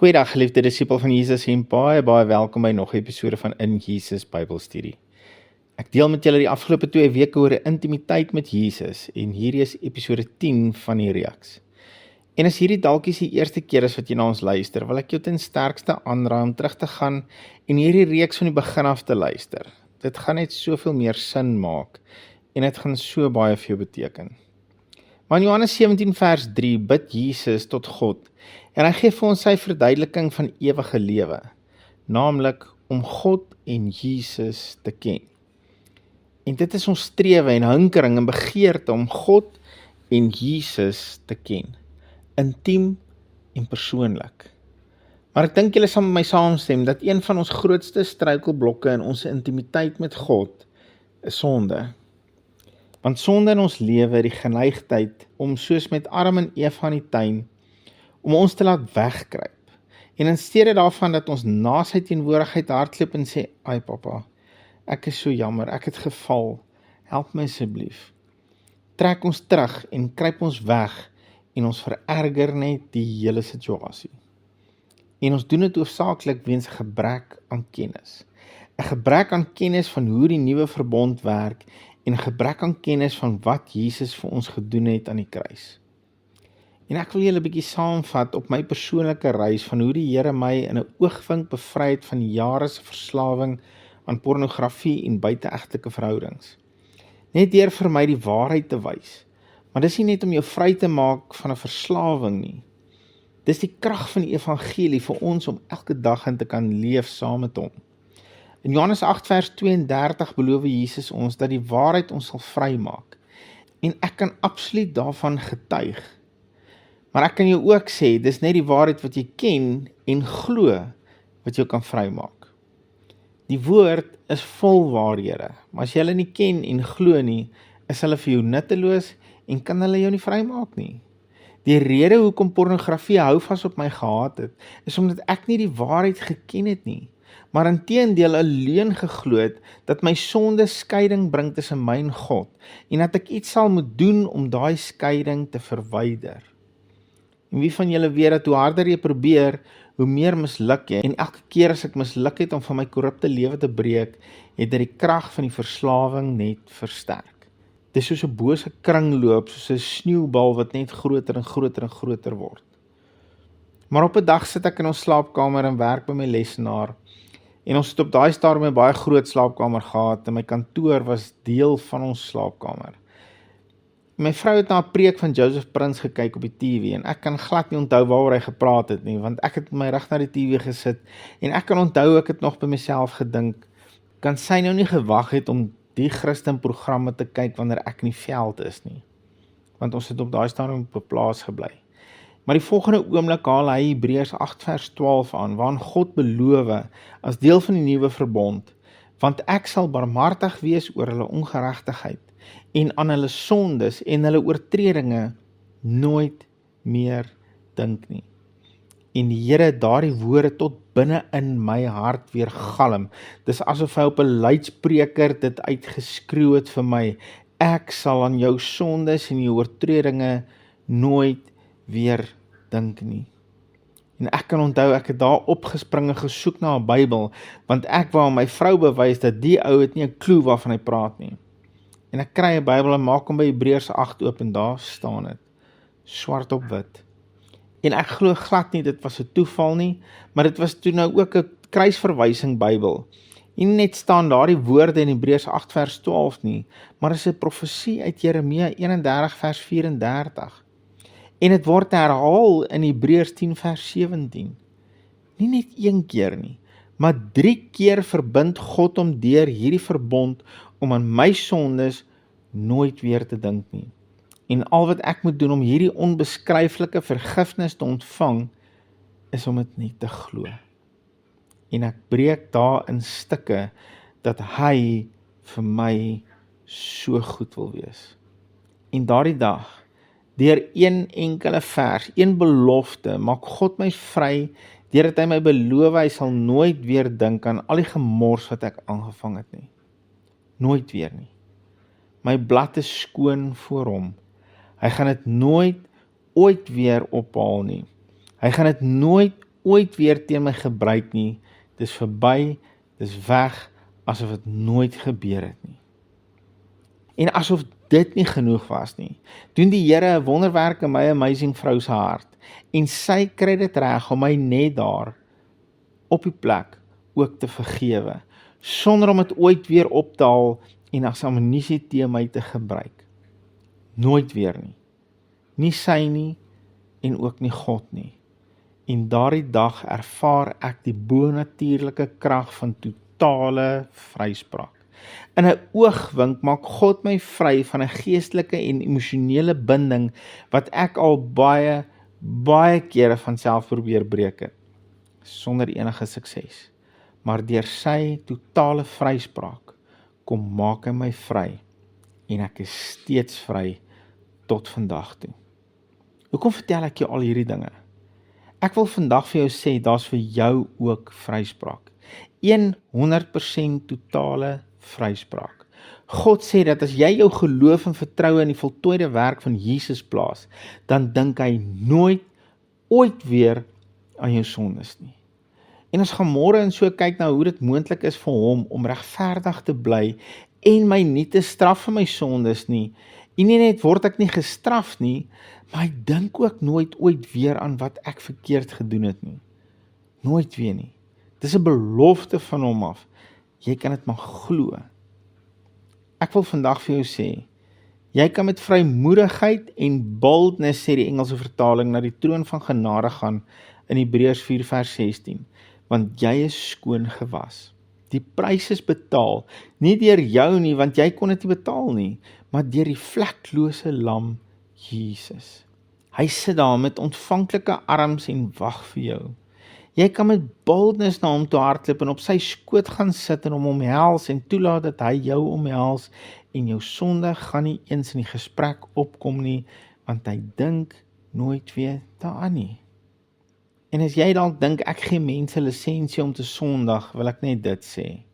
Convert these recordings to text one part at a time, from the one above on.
Goeiedag geliefde disipel van Jesus en baie welkom by nog 'n episode van In Jesus Bybelstudie. Ek deel met julle die afgelope 2 weke oor 'n intimiteit met Jesus en hierdie is episode 10 van die reeks. En as hierdie dalk die eerste keer is wat jy na ons luister, wil ek jou ten sterkste aanraai om terug te gaan en hierdie reeks van die begin af te luister. Dit gaan net soveel meer sin maak en dit gaan so baie vir jou beteken. Maar in Johannes 17 vers 3 bid Jesus tot God en hy gee vir ons sy verduideliking van ewige lewe, naamlik om God en Jesus te ken. En dit is ons strewe en hinkering en begeerte om God en Jesus te ken, intiem en persoonlik. Maar ek dink julle sal met my saamstem dat een van ons grootste struikelblokke in ons intimiteit met God is sonde. Want sonde in ons lewe die geneigtheid om soos met Adam en Eva in die tuin, om ons te laat wegkruip. En in steede daarvan dat ons na sy teenwoordigheid hardloop en sê, ai papa, ek is so jammer, ek het geval, help my asseblief. Trek ons terug en kruip ons weg en ons vererger net die hele situasie. En ons doen dit hoofsaaklik weens 'n gebrek aan kennis. 'n Gebrek aan kennis van hoe die nuwe verbond werk en 'n gebrek aan kennis van wat Jesus vir ons gedoen het aan die kruis. En ek wil julle 'n bietjie saamvat op my persoonlike reis van hoe die Here my in 'n oogwink bevry het van jare se verslawing aan pornografie en buiteegtelike verhoudings. Net deur vir my die waarheid te wys. Maar dis nie net om jou vry te maak van 'n verslawing nie. Dis die krag van die evangelie vir ons om elke dag in te kan leef saam met hom. In Johannes 8 vers 32 beloof Jesus ons dat die waarheid ons sal vrymaak. En ek kan absoluut daarvan getuig. Maar ek kan jou ook sê, dis net die waarheid wat jy ken en glo wat jou kan vrymaak. Die woord is vol waarhede, maar as jy hulle nie ken en glo nie, is hulle vir jou nutteloos en kan hulle jou nie vrymaak nie. Die rede hoekom pornografie houvas op my gehad het, is omdat ek nie die waarheid geken het nie, maar inteendeel 'n leuen geglo het dat my sonde skeiding bring tussen my en God en dat ek iets sal moet doen om daai skeiding te verwyder. En wie van julle weet dat hoe harder jy probeer, hoe meer misluk jy en elke keer as ek misluk het om van my korrupte lewe te breek, het dit die krag van die verslawing net versterk. Dit is soos 'n bose kringloop, soos 'n sneeubal wat net groter en groter en groter word. Maar op 'n dag sit ek in ons slaapkamer en werk by my lesenaar. En ons het op daai stadium 'n baie groot slaapkamer gehad en my kantoor was deel van ons slaapkamer. My vrou het na 'n preek van Joseph Prince gekyk op die TV en ek kan glad nie onthou waaroor hy gepraat het nie, want ek het my rug na die TV gesit en ek kan onthou ek het nog by myself gedink, kan sy nou nie gewag het om die Christen programme te kyk wanneer ek in die veld is nie, want ons het op daai stadium op 'n plaas gebly. Maar die volgende oomblik haal hy Hebreërs 8 vers 12 aan, waarin God beloof as deel van die nuwe verbond, want ek sal barmhartig wees oor hulle ongeregtigheid en aan hulle sondes en hulle oortredinge nooit meer dink nie. En die Here het daardie woorde tot binne in my hart weer galm. Dis asof hy op 'n luidspreker dit uitgeskreeu het vir my. Ek sal aan jou sondes en jou oortredinge nooit weer dink nie. En ek kan onthou, ek het daar opgespring en gesoek na 'n Bybel, want ek wou aan my vrou bewys dat die ou het nie 'n klou waarvan hy praat nie. En ek kry 'n Bybel en maak hom by Hebreërs 8 oop en daar staan dit, swart op wit. En ek glo glad nie, dit was 'n toeval nie, maar dit was toe nou ook 'n kruisverwysing Bybel. En net staan daardie woorde in Hebreërs 8 vers 12 nie, maar is 'n profesie uit Jeremia 31 vers 34. En dit word herhaal in Hebreërs 10 vers 17. Nie net een keer nie, maar 3 keer verbind God hom deur hierdie verbond om aan my sondes nooit weer te dink nie. En al wat ek moet doen om hierdie onbeskryflike vergifnis te ontvang, is om dit net te glo. En ek breek daar in stukke dat hy vir my so goed wil wees. En daardie dag, deur een enkele vers, een belofte, maak God my vry, deurdat hy my beloof, hy sal nooit weer dink aan al die gemors wat ek aangevang het nie. Nooit weer nie. My blad is skoon voor hom. Hy gaan dit nooit ooit weer ophaal nie. Hy gaan dit nooit ooit weer teen my gebruik nie. Dis verby, dis weg, asof dit nooit gebeur het nie. En asof dit nie genoeg was nie, doen die Here 'n wonderwerk in my amazing vrou se hart. En sy kry dit reg om my net daar op die plek ook te vergewe, sonder om dit ooit weer op te haal en as ammunisie teen my te gebruik. Nooit weer nie. Nie sy nie en ook nie God nie. En daardie dag ervaar ek die bonatuurlike krag van totale vryspraak. In 'n oogwink maak God my vry van 'n geestelike en emosionele binding wat ek al baie kere van self probeer breek het, sonder enige sukses. Maar deur sy totale vryspraak kom maak hy my vry en ek is steeds vry tot vandag toe. Hoekom vertel ek jou al hierdie dinge? Ek wil vandag vir jou sê, daar's vir jou ook vryspraak. 100% totale vryspraak. God sê dat as jy jou geloof en vertroue in die voltooide werk van Jesus plaas, dan dink hy nooit, ooit weer aan jou sondes nie. En ons gaan môre en so kyk na hoe dit moontlik is vir hom om regverdig te bly en my nie te straf vir my sondes nie. En nie net word ek nie gestraf nie, maar hy dink ook nooit ooit weer aan wat ek verkeerd gedoen het nie. Nooit weer nie. Dis 'n belofte van hom af. Jy kan dit maar glo. Ek wil vandag vir jou sê, jy kan met vrymoedigheid en boldness, sê die Engelse vertaling, na die troon van genade gaan in Hebreërs 4 vers 16, want jy is skoon gewas. Die prys is betaal, nie deur jou nie, want jy kon dit nie betaal nie, maar deur die vleklose lam Jesus. Hy sit daar met ontvanklike arms en wag vir jou. Jy kan met boldness na hom toe hardloop en op sy skoot gaan sit en hom omhels en toelaat dat hy jou omhels en jou sonde gaan nie eens in die gesprek opkom nie, want hy dink nooit weer daaraan nie. En as jy dalk dink ek gee mense lisensie om te sondig, wil ek net dit sê.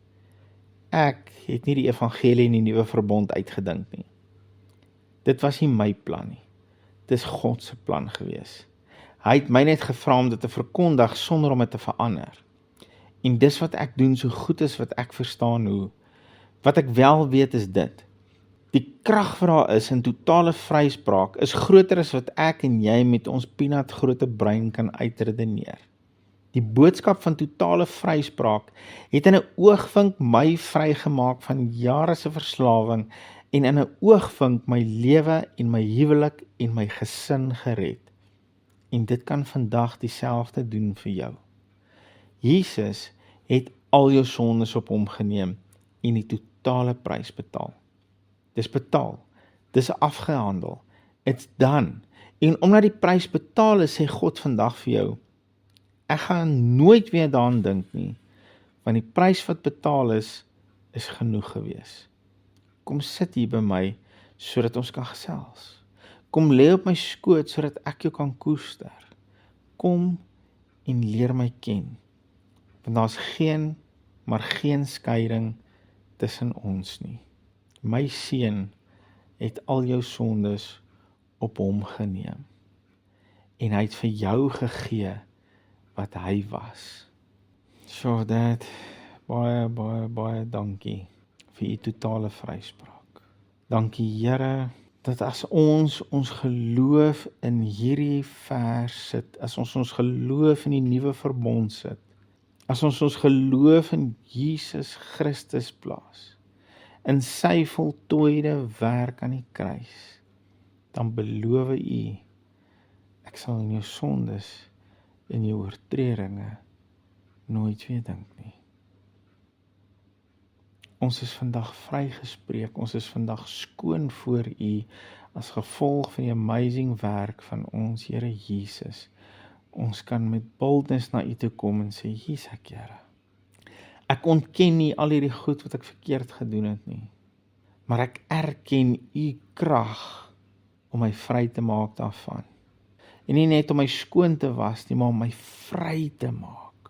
Ek het nie die evangelie in die nuwe verbond uitgedink nie. Dit was nie my plan nie. Dis God se plan gewees. Hy het my net gevra om dit te verkondig sonder om dit te verander. En dis wat ek doen so goed as wat ek verstaan hoe. Wat ek wel weet is dit. Die krag wat daar is in totale vryspraak is groter as wat ek en jy met ons peanut grootte brein kan uitredeneer. Die boodskap van totale vryspraak het in 'n oogwink my vrygemaak van jare se verslawing en in 'n oogwink my lewe en my huwelik en my gesin gered. En dit kan vandag dieselfde doen vir jou. Jesus het al jou sondes op hom geneem en die totale prys betaal. Dis betaal, dis afgehandel, it's done. En omdat die prys betaal is, sê God vandag vir jou, ek gaan nooit weer daaraan dink nie, want die prys wat betaal is genoeg gewees. Kom sit hier by my, sodat ons kan gesels. Kom lê op my skoot, sodat ek jou kan koester. Kom en leer my ken, want daar's geen skeiding tussen ons nie. My seun het al jou sondes op hom geneem, en hy het vir jou gegee wat hy was. So dat, baie dankie vir u totale vryspraak. Dankie Here, dat as ons geloof in hierdie vers sit, as ons geloof in die nuwe verbond sit, as ons geloof in Jesus Christus plaas, in sy voltooide werk aan die kruis, dan beloof u, ek sal in jou sondes, in jou oortredinge, nooit weer dink nie. Ons is vandag vrygespreek, ons is vandag skoon voor u, as gevolg van die amazing werk van ons Here Jesus. Ons kan met boldness na u toe kom en sê, hier is ek Here. Ek ontken nie al hierdie goed wat ek verkeerd gedoen het nie, maar ek erken u krag om my vry te maak daarvan. En nie net om my skoon te was nie, maar om my vry te maak.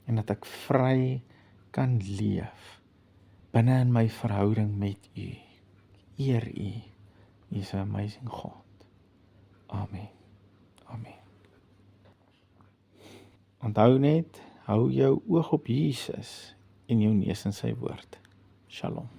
En dat ek vry kan leef binne in my verhouding met u. Eer u. U is 'n amazing God. Amen. Amen. Onthou net, hou jou oog op Jesus en jou neus in sy woord. Shalom.